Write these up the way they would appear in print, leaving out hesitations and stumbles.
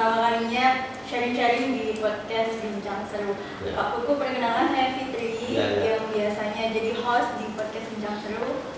pertama kalinya sharing-sharing di podcast Bincang Seru. Pak Kuku, perkenalan, saya Fitri yang biasanya jadi host di podcast Bincang Seru.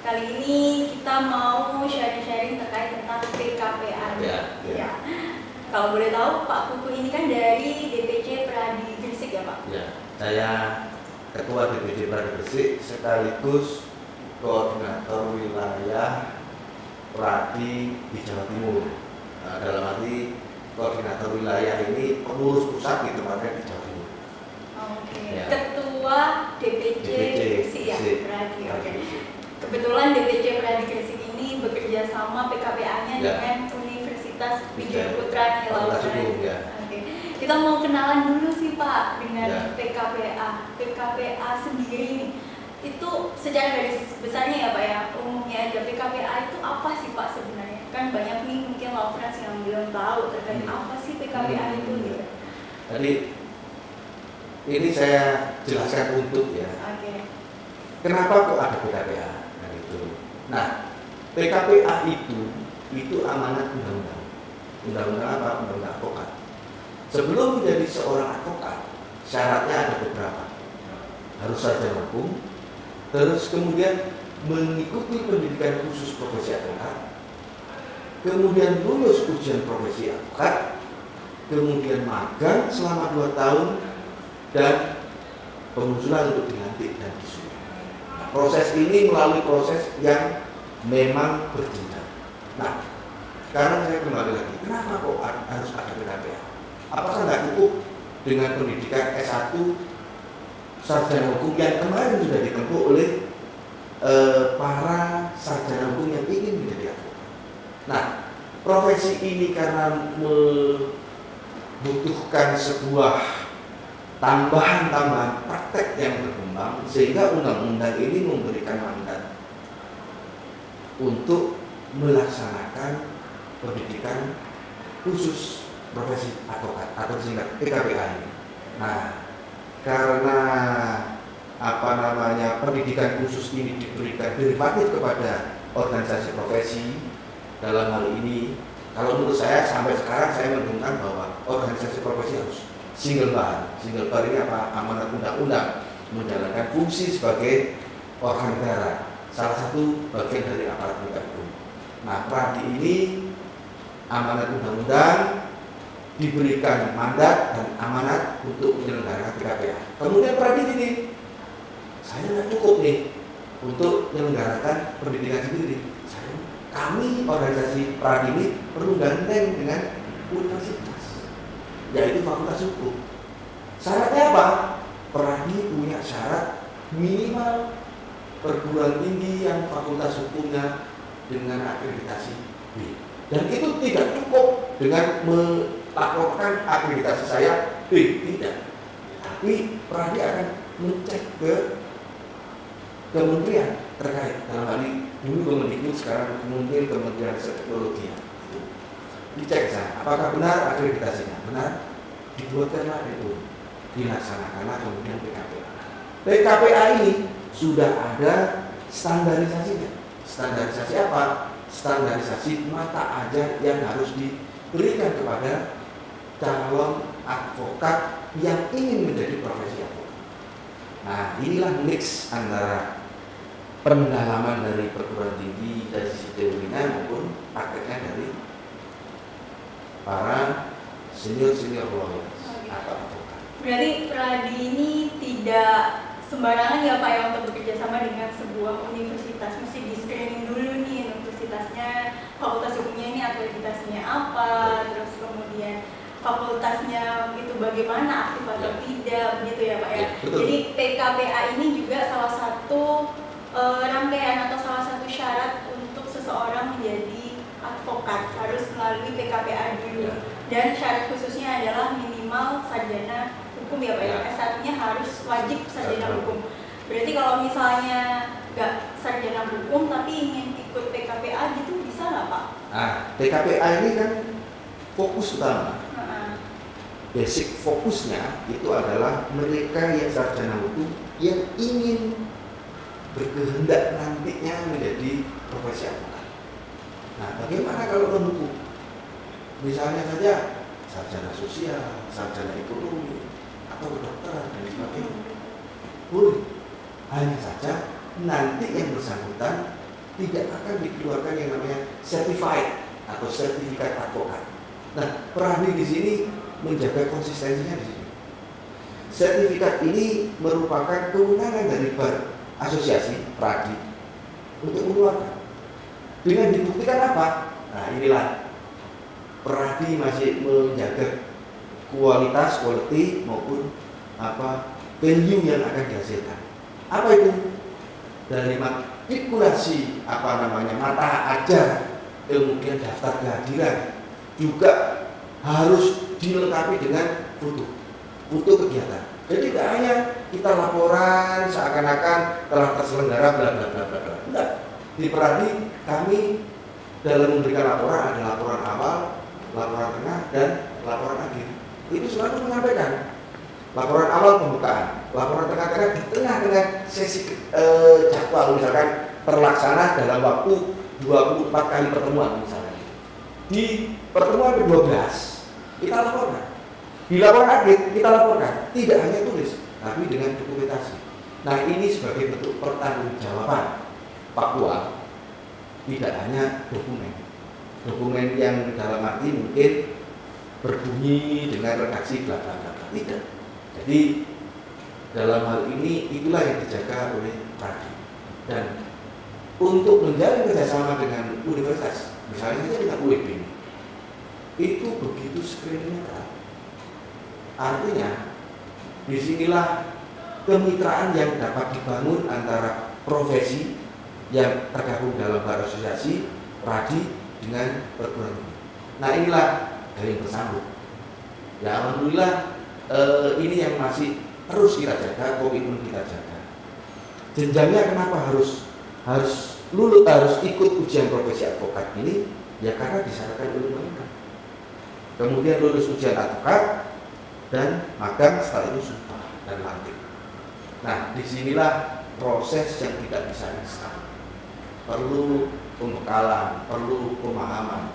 Kali ini kita mau sharing-sharing terkait tentang PKPA. Ya. Kalau boleh tahu, Pak Kuku ini kan dari DPC Pradi Gresik ya Pak? Ya, saya Ketua DPC Pradi Gresik sekaligus Koordinator Wilayah Pradi di Jawa Timur. Nah, dalam arti koordinator wilayah ini pengurus pusat di tempatnya di Jawa Timur. Oke. Ya. Ketua DPC Gresik ya, Pradi. Oke. Kebetulan DPC Pradi Gresik ini bekerja sama PKPA-nya dengan Universitas Wijaya Putra Nilawi. Oke. Kita mau kenalan dulu sih Pak dengan PKPA. PKPA sendiri itu secara garis besarnya ya Pak ya, umumnya aja PKPA itu apa sih Pak sebenarnya? Kan banyak nih mungkin law friends yang belum tahu terkait apa sih PKPA itu gitu. Jadi ini saya jelaskan untuk ya. Oke. Kenapa kok ada PKPA? Nah itu. Nah, PKPA itu amanat undang-undang. Undang-undang apa? Undang-undang advokat. Sebelum menjadi seorang advokat, syaratnya ada beberapa. Harus sarjana hukum, terus kemudian mengikuti pendidikan khusus profesi advokat, kemudian lulus ujian profesi advokat, kemudian magang selama 2 tahun, dan pengusulan untuk dilantik dan disuruh. Nah, proses ini melalui proses yang memang berjenjang. Nah, sekarang saya kembali lagi, kenapa kok harus ada PKPA? Apakah nggak cukup dengan pendidikan S1 sarjana hukum yang kemarin sudah ditempuh oleh para sarjana hukum yang ingin menjadi advokat? Nah, profesi ini karena membutuhkan sebuah tambahan praktek yang berkembang, sehingga undang-undang ini memberikan mandat untuk melaksanakan pendidikan khusus profesi advokat atau singkat PKPA ini. Nah, karena pendidikan khusus ini diberikan derivatif kepada organisasi profesi, dalam hal ini kalau menurut saya sampai sekarang saya menentukan bahwa organisasi profesi harus single bar. Single bar ini apa? Amanat undang-undang, menjalankan fungsi sebagai organ negara, salah satu bagian dari aparat penegak hukum. Nah, Pradi ini amanat undang-undang, diberikan mandat dan amanat untuk menyelenggarakan PKPA. Kemudian Pradi ini, saya nggak cukup nih untuk menyelenggarakan pendidikan sendiri. Kami organisasi Pradi ini perlu gandeng dengan universitas, yaitu fakultas hukum. Syaratnya apa? Pradi punya syarat minimal perguruan tinggi yang fakultas hukumnya dengan akreditasi B. Dan itu tidak cukup dengan melaporkan akreditasi saya B, tidak. Tapi Pradi akan mencek ke kementerian terkait, dalam hal ini dulu Kemendikbud, sekarang mungkin Kementerian Teknologi. Dicek sana, apakah benar akreditasinya? Benar, dibuatkanlah itu, dilaksanakanlah kemudian PKPA. PKPA ini sudah ada standarisasinya. Standarisasi apa? Standarisasi mata ajar yang harus diberikan kepada calon advokat yang ingin menjadi profesi advokat. Nah, inilah mix antara pendalaman dari perguruan tinggi dari sisi teorinya maupun prakteknya dari para senior lawyers atau advokat. Berarti Pradi ini tidak sembarangan ya Pak ya untuk bekerja sama dengan sebuah universitas, mesti di screening dulu nih universitasnya, fakultas hukumnya ini akreditasinya apa, terus kemudian fakultasnya itu bagaimana, aktif atau tidak, begitu ya Pak ya. Jadi PKPA ini juga salah satu rangkaian atau salah satu syarat untuk seseorang menjadi advokat harus melalui PKPA dulu. Dan syarat khususnya adalah minimal sarjana hukum ya Pak ya. S1-nya harus wajib sarjana hukum. Berarti kalau misalnya nggak sarjana hukum tapi ingin ikut PKPA gitu bisa nggak Pak? Nah, PKPA ini kan fokus utama. Basic fokusnya itu adalah mereka yang sarjana hukum yang ingin berkehendak nantinya menjadi profesi advokat. Nah, bagaimana kalau non hukum? Misalnya saja sarjana sosial, sarjana ekonomi, atau kedokteran dan sebagainya. Boleh. Hanya saja nanti yang bersangkutan tidak akan dikeluarkan yang namanya certified atau sertifikat advokat. Nah, Pradi di sini menjaga konsistensinya di sini. Sertifikat ini merupakan kewenangan dari bar asosiasi Pradi untuk mengeluarkan. Dengan dibuktikan apa? Nah, inilah Pradi masih menjaga kualitas, quality maupun value yang akan dihasilkan. Apa itu? Dari matrikulasi mata ajar, kemudian daftar kehadiran juga harus dilengkapi dengan foto kegiatan. Jadi tidak hanya kita laporan seakan-akan telah terselenggara bla bla bla bla. Enggak. Di Pradi kami dalam memberikan laporan ada laporan awal, laporan tengah dan laporan akhir. Itu selalu menyampaikan laporan awal pembukaan, laporan tengah-tengah di tengah-tengah sesi jadwal misalkan terlaksana dalam waktu 24 kali pertemuan misalnya. Di pertemuan ke-12 kita laporkan. Di laporan akhir kita laporkan, tidak hanya tulis, tapi dengan dokumentasi. Nah, ini sebagai bentuk pertanggungjawaban faktual, tidak hanya dokumen yang dalam arti mungkin berbunyi dengan redaksi bla bla bla, tidak. Jadi dalam hal ini itulah yang dijaga oleh Pradi. Dan untuk menjalin kerjasama dengan universitas, misalnya saja dengan UIB, itu begitu screeningnya ketat. Artinya disinilah kemitraan yang dapat dibangun antara profesi yang tergabung dalam bar asosiasi Pradi dengan perguruan tinggi. Nah, inilah dari yang bersambung. Ya, alhamdulillah ini yang masih terus kita jaga, komitmen kita jaga. Jenjangnya kenapa harus lulus, harus ikut ujian profesi advokat ini? Ya karena disyaratkan oleh undang-undang. Kemudian lulus ujian advokat dan magang, setelah itu sumpah dan lantik. Nah, disinilah proses yang tidak bisa instan. Perlu pembekalan, perlu pemahaman,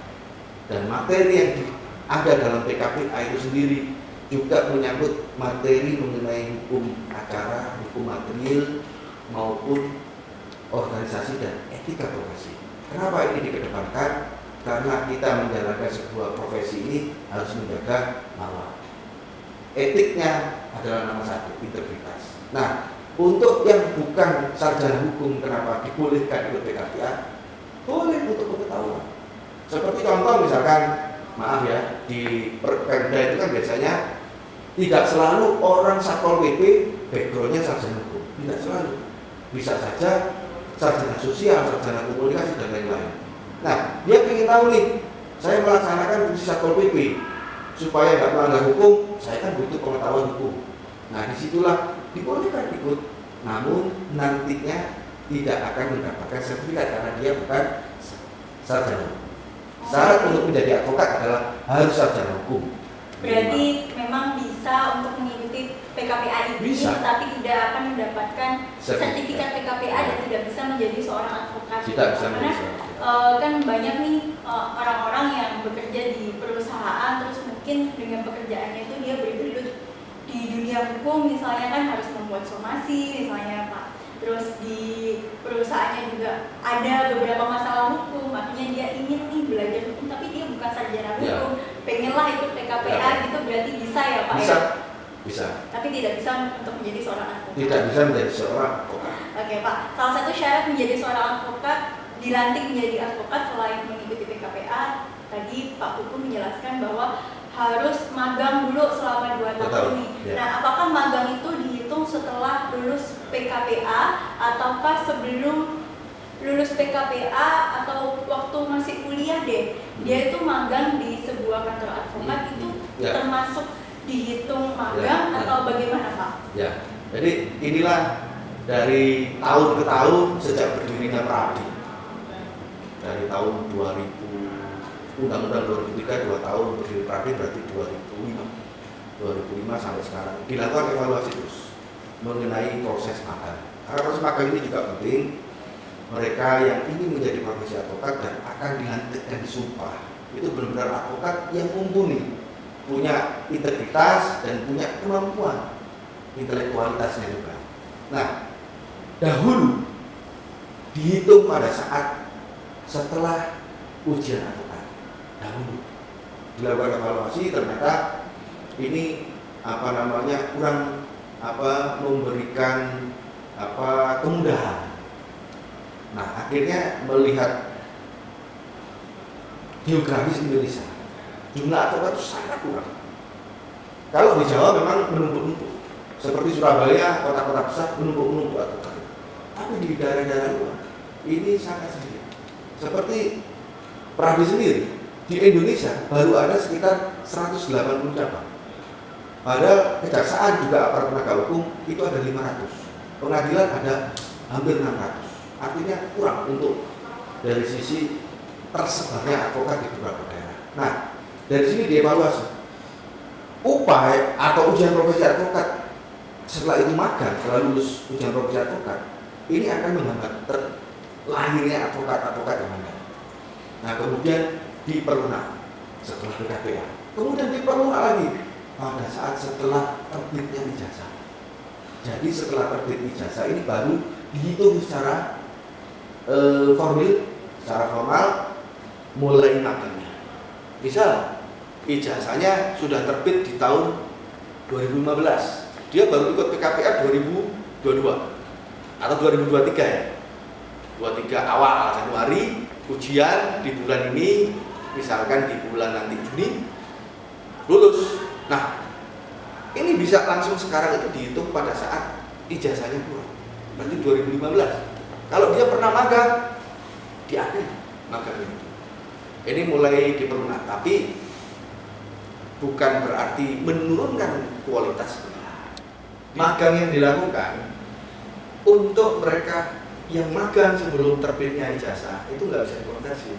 dan materi yang ada dalam PKPA itu sendiri juga menyangkut materi mengenai hukum acara, hukum material maupun organisasi dan etika profesi. Kenapa ini dikedepankan? Karena kita menjalankan sebuah profesi ini harus menjaga marwah. Etiknya adalah nomor satu, integritas. Nah, untuk yang bukan sarjana hukum, kenapa dibolehkan ikut PKPA? Boleh untuk pengetahuan. Seperti contoh misalkan, maaf ya, di Perpemda itu kan biasanya tidak selalu orang Satpol PP backgroundnya sarjana hukum, tidak selalu. Bisa saja sarjana sosial, sarjana komunikasi dan lain-lain. Nah, dia ingin tahu nih, saya melaksanakan fungsi Satpol PP supaya nggak melanggar hukum, saya kan butuh pengetahuan hukum. Nah, disitulah dibolehkan ikut, namun nantinya tidak akan mendapatkan sertifikat karena dia bukan sarjana hukum. Syarat untuk menjadi advokat adalah harus sarjana hukum. Berarti memang bisa untuk mengikuti PKPA ini, bisa, tapi tidak akan mendapatkan sertifikat PKPA dan tidak bisa menjadi seorang advokat. Tidak bisa karena kan banyak nih orang-orang yang bekerja di perusahaan, terus mungkin dengan pekerjaannya itu dia bergelut di dunia hukum, misalnya kan harus membuat somasi, misalnya Pak. Terus di perusahaannya juga ada beberapa masalah hukum, artinya dia ingin nih belajar hukum, tapi dia bukan sarjana hukum, pengenlah ikut PKPA gitu, berarti bisa ya Pak? Bisa, ya? Bisa. Tapi tidak bisa untuk menjadi seorang advokat. Tidak bisa menjadi seorang advokat. Oke Pak, salah satu syarat menjadi seorang advokat, dilantik menjadi advokat selain mengikuti PKPA, tadi Pak Hukum menjelaskan bahwa harus magang dulu selama 2 tahun ini. Ya. Nah, apakah magang itu dihitung setelah lulus PKPA ataukah sebelum lulus PKPA atau waktu masih kuliah deh? Dia itu magang di sebuah kantor advokat itu termasuk dihitung magang atau bagaimana Pak? Ya, jadi inilah dari tahun ke tahun sejak berdirinya Pradi. Dari tahun 2000, Undang-Undang 2003, 2 tahun berdiri Pradi berarti 2005 sampai sekarang dilakukan evaluasi terus mengenai proses magang. Karena proses magang ini juga penting. Mereka yang ingin menjadi profesi advokat dan akan dilantik dan disumpah itu benar-benar advokat yang mumpuni, punya integritas dan punya kemampuan intelektualitasnya juga. Nah, dahulu dihitung pada saat setelah ujian advokat. Dahulu dilakukan evaluasi, ternyata ini kurang memberikan kemudahan. Nah, akhirnya melihat geografis Indonesia, jumlah advokat itu sangat kurang. Kalau di Jawa memang menumpuk-numpuk, seperti Surabaya, kota-kota besar menumpuk-numpuk advokat. Tapi di daerah-daerah luar ini sangat sedikit. Seperti Peradi sendiri di Indonesia baru ada sekitar 180 cabang. Padahal kejaksaan juga aparat penegak hukum itu ada 500. Pengadilan ada hampir 600. Artinya kurang untuk dari sisi tersebarnya advokat di beberapa daerah. Nah, dari sini dievaluasi upaya atau ujian profesi advokat setelah itu magang, setelah lulus ujian profesi advokat, ini akan menghambat lahirnya advokat-advokat yang magang. Nah, kemudian diperlunak setelah PKPA, kemudian diperlunak lagi pada saat setelah terbitnya ijazah. Jadi setelah terbit ijazah ini baru dihitung secara formal mulai magangnya. Misal ijazahnya sudah terbit di tahun 2015, dia baru ikut PKPA 2022 atau 2023 ya, 23 awal Januari, ujian di bulan ini, misalkan di bulan nanti Juni lulus. Nah, ini bisa langsung sekarang itu dihitung pada saat ijazahnya keluar, berarti 2015. Kalau dia pernah magang, diakui magang itu. Ini mulai diperlunak, tapi bukan berarti menurunkan kualitas magang yang dilakukan. Untuk mereka yang magang sebelum terbitnya ijazah itu nggak bisa dikonversi.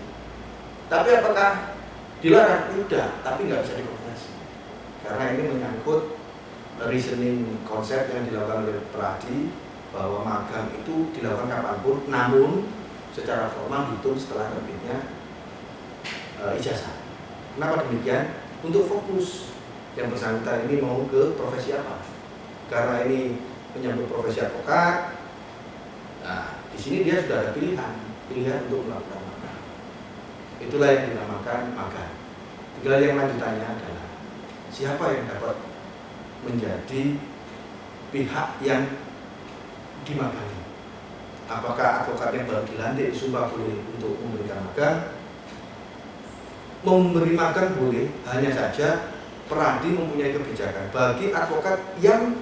Tapi apakah dilarang? Tidak, tapi nggak bisa dikonversi. Karena ini menyangkut reasoning konsep yang dilakukan oleh Peradi bahwa magang itu dilakukan kapanpun, namun secara formal dihitung setelah terbitnya ijazah. Kenapa demikian? Untuk fokus yang bersangkutan ini mau ke profesi apa? Karena ini menyambut profesi advokat. Nah, di sini dia sudah ada pilihan untuk melakukan magang. Itulah yang dinamakan magang. Tinggal yang lanjutannya adalah siapa yang dapat menjadi pihak yang dimagangi. Apakah advokat yang baru dilantik disumpah boleh untuk memberikan magang? Memberi magang boleh, hanya saja Peradi mempunyai kebijakan bagi advokat yang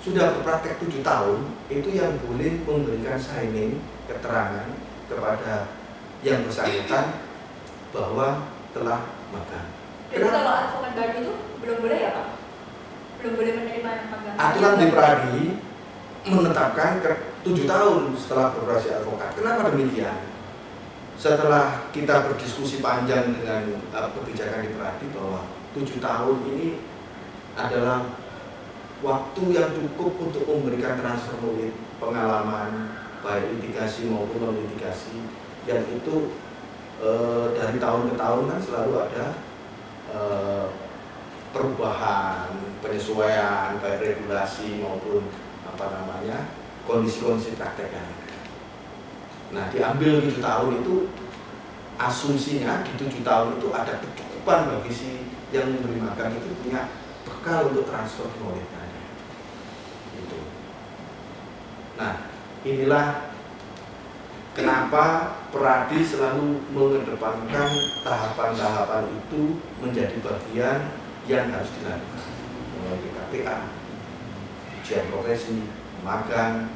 sudah berpraktek 7 tahun itu yang boleh memberikan signing keterangan kepada yang bersangkutan bahwa telah magang. Jadi kalau advokat baru itu belum boleh ya Pak? Belum boleh menerima magang? Aturan di Peradi menetapkan 7 tahun setelah beroperasi advokat. Kenapa demikian? Setelah kita berdiskusi panjang dengan kebijakan di Peradi bahwa 7 tahun ini adalah waktu yang cukup untuk memberikan transfer knowledge, pengalaman baik litigasi maupun non litigasi, yang itu dari tahun ke tahun kan selalu ada perubahan, penyesuaian baik regulasi maupun kondisi-kondisi praktek yang ada. Nah, diambil 7 tahun itu asumsinya di 7 tahun itu ada kecukupan bagi si yang memberi magang itu punya bekal untuk transfer knowledge tadi. Gitu. Nah, inilah kenapa Peradi selalu mengedepankan tahapan-tahapan itu menjadi bagian yang harus dilakukan, mulai KPA, ujian profesi, magang,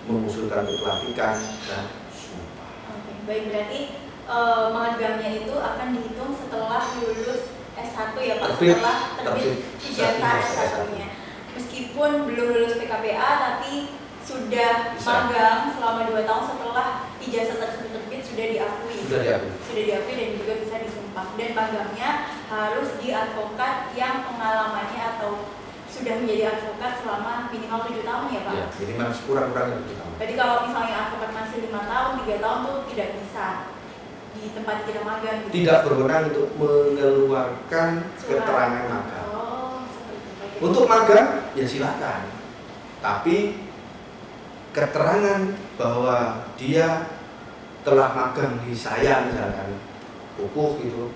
mengusulkan untuk pelatihan dan sumpah. Oke, baik, berarti magangnya itu akan dihitung setelah lulus S1 ya Pak, setelah terbit ijazah S1-nya. Meskipun belum lulus PKPA tapi sudah magang selama 2 tahun setelah ijazah tersebut terbit sudah diakui. Sudah diakui dan juga bisa disumpah. Dan magangnya harus di advokat yang pengalamannya atau sudah menjadi advokat selama minimal 7 tahun ya Pak? Ya, minimal sekurang-kurangnya 7 tahun. Jadi kalau misalnya advokat masih 5 tahun, 3 tahun tuh tidak bisa di tempat kita magang gitu. Tidak berwenang untuk mengeluarkan keterangan magang. Seperti itu. Untuk magang ya silakan, tapi keterangan bahwa dia telah magang di saya misalkan kukuh gitu,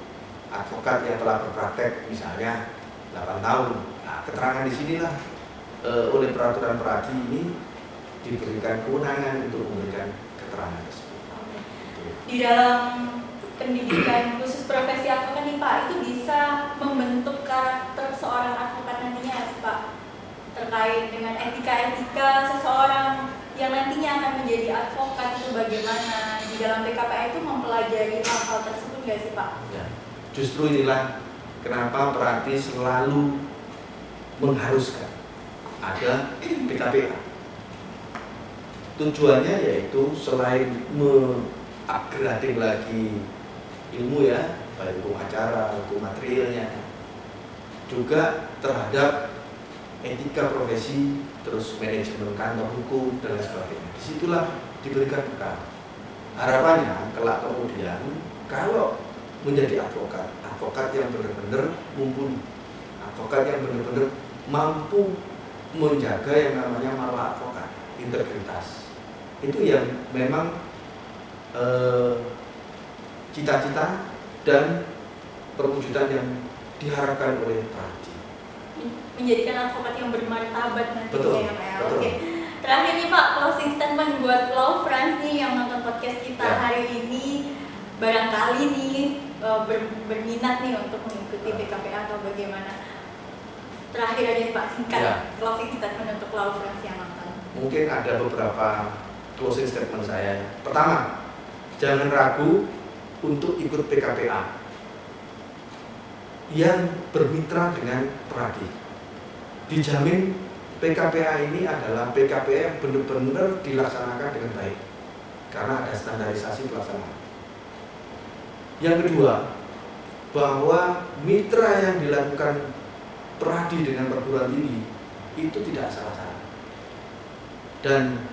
advokat yang telah berpraktek misalnya 8 tahun. Nah, keterangan di sinilah oleh peraturan Peradi ini diberikan kewenangan untuk memberikan keterangan tersebut. Di dalam pendidikan khusus profesi advokat nih Pak, itu bisa membentuk karakter seorang advokat nantinya sih Pak, terkait dengan etika-etika seseorang yang nantinya akan menjadi advokat itu bagaimana. Di dalam PKPA itu mempelajari hal-hal tersebut nggak sih Pak? Ya, justru inilah kenapa Peradi selalu mengharuskan ada PKPA. Tujuannya yaitu selain mengupgrading lagi ilmu ya, baik hukum acara, hukum materialnya, juga terhadap etika profesi, terus manajemen kantor hukum dan lain sebagainya. Disitulah diberikan bekal. Harapannya kelak kemudian kalau menjadi advokat, advokat yang benar-benar mumpuni, advokat yang benar-benar mampu menjaga yang namanya marwah advokat, integritas. Itu yang memang cita-cita dan perwujudan yang diharapkan oleh Peradi. Menjadikan advokat yang bermartabat nantinya. Betul, ya Pak ya. betul. Oke. Terakhir nih Pak, closing statement buat Law Friends nih yang nonton podcast kita Ya. hari ini, barangkali nih berminat nih untuk mengikuti PKPA atau bagaimana. Terakhir aja nih Pak, singkat Ya. closing statement untuk Law Friends yang nonton. Mungkin ada beberapa closing statement saya. Pertama, jangan ragu untuk ikut PKPA yang bermitra dengan Peradi. Dijamin PKPA ini adalah PKPA yang benar-benar dilaksanakan dengan baik karena ada standarisasi pelaksanaan. Yang kedua, bahwa mitra yang dilakukan Peradi dengan perguruan tinggi itu tidak salah-salah. Dan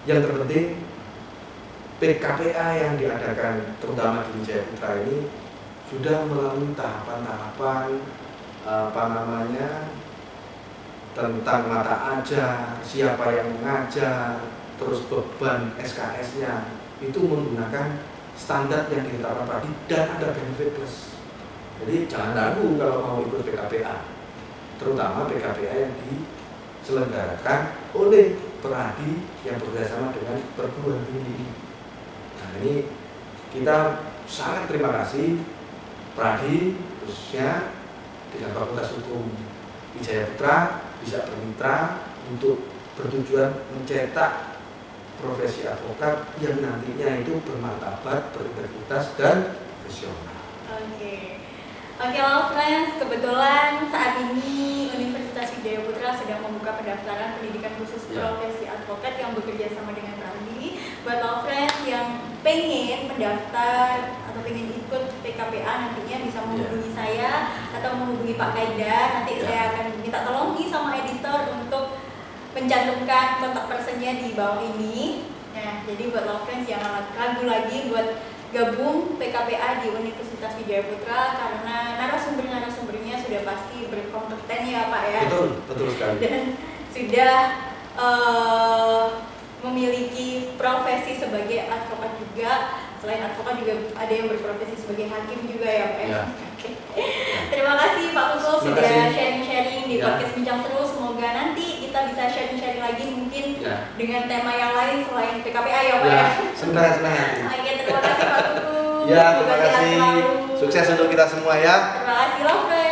yang terpenting PKPA yang diadakan terutama di Wijaya Putra ini sudah melalui tahapan-tahapan tentang mata ajar, siapa yang mengajar, terus beban SKS-nya itu menggunakan standar yang ditetapkan Peradi dan ada benefit plus. Jadi jangan ragu kalau mau ikut PKPA, terutama PKPA yang diselenggarakan oleh Peradi yang bekerjasama dengan perguruan tinggi. Nah ini kita sangat terima kasih Peradi khususnya dengan Fakultas Hukum Wijaya Putra bisa bermitra untuk bertujuan mencetak profesi advokat yang nantinya itu bermartabat, berintegritas dan profesional. Oke, Law Friends, kebetulan saat ini Universitas Wijaya Putra sedang membuka pendaftaran pendidikan khusus profesi advokat yang bekerja sama dengan Peradi. Buat Law Friends yang pengen mendaftar atau pengen ikut PKPA nantinya bisa menghubungi saya atau menghubungi Pak Kaida. Nanti saya akan minta tolong nih sama editor untuk mencantumkan kontak personnya di bawah ini. Nah, jadi buat Law Friends jangan ragu lagi buat gabung PKPA di Universitas Wijaya Putra karena narasumbernya sudah pasti berkompeten ya Pak ya. Betul sekali. Dan sudah memiliki profesi sebagai advokat juga. Selain advokat juga ada yang berprofesi sebagai hakim juga ya Pak ya. Oke. Terima kasih Pak Pukul sudah sharing-sharing di podcast Bincang Seru. Semoga nanti kita bisa sharing-sharing lagi mungkin dengan tema yang lain selain PKPA ya Pak ya. Senang. Oke, terima kasih Pak Pukul. Ya, terima kasih. Sukses untuk kita semua ya. Terima kasih Law Friends.